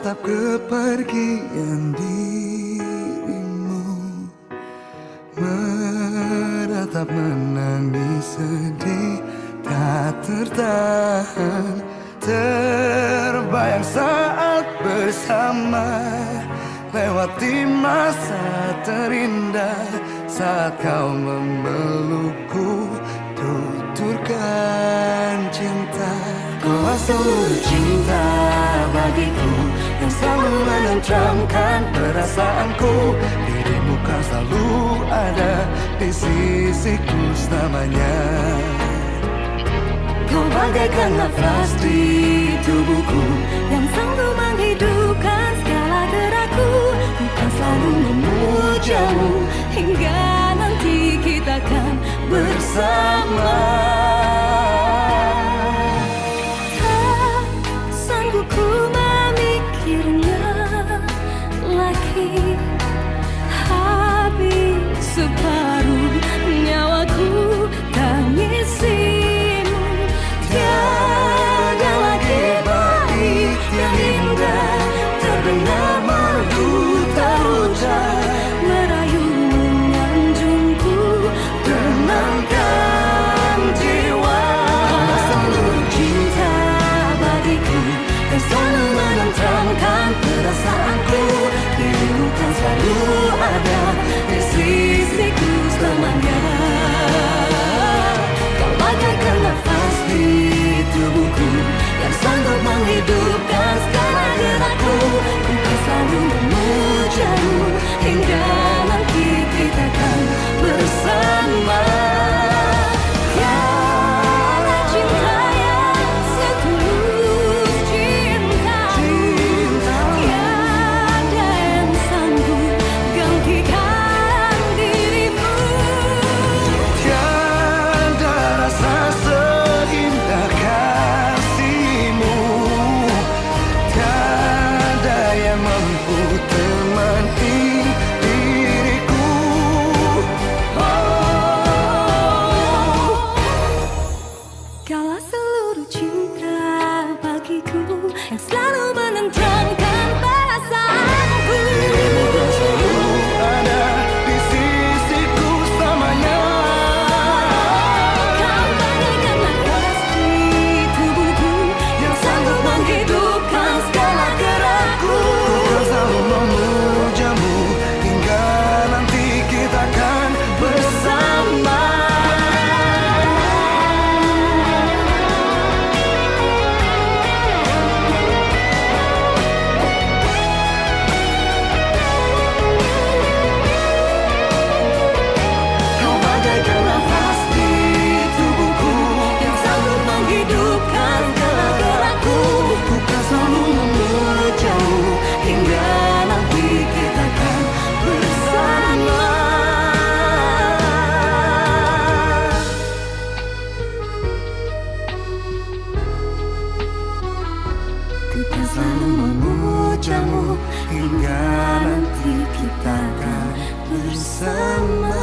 menatap kepergian dirimu, menatap menangis sedih, tak tertahan, terbayang saat bersama, lewati masa terindah, saat kau memelukku, tuturkan cinta. Kau seluruh cinta bagiku, yang selalu menenteramkan perasaanku. Dirimu kan selalu ada di sisiku selamanya. Kau bagaikan nafas di tubuhku, yang selalu menghidupkan segala gerakku. Ku kan selalu memujamu, hingga nanti kita kan bersama. Tak sanggup ku memikirnya lagi, habis separuh nyawaku tangisimu. Tiada lagi bait yang indah, terdengar merdu terucap, merayu menyanjungku, tenangkan jiwa. Kau seluruh cinta bagiku, yang selalu menenteramkan perasaanku. Dirimu kan selalu ada di sisiku selamanya. Kau bagaikan nafas di tubuhku, yang sanggup menghidupkan segala gerakku. Ku kan selalu memujamu, hingga nanti kita kan bersama. Tiada cinta yang setulus cintamu, tiada yang sanggup gantikan dirimu. Tiada rasa seindah kasihmu, tiada yang mampu temani diriku. Kaulah seluruh cinta bagiku, yang selalu menenteramkan perasaanku. Dirimu kan selalu ada di sisiku selamanya. Kau bagaikan nafas di tubuhku, Yang sanggup menghidupkan segala gerakku. Ku kan selalu memujamu, hingga nanti kita kan bersama. Kau bagaikan nafas di tubuhku, Yang sanggup menghidupkan segala gerakku. ku kan selalu memujamu, Hingga nanti kita kan bersama. Ku kan selalu memujamu, hingga nanti kita kan bersama.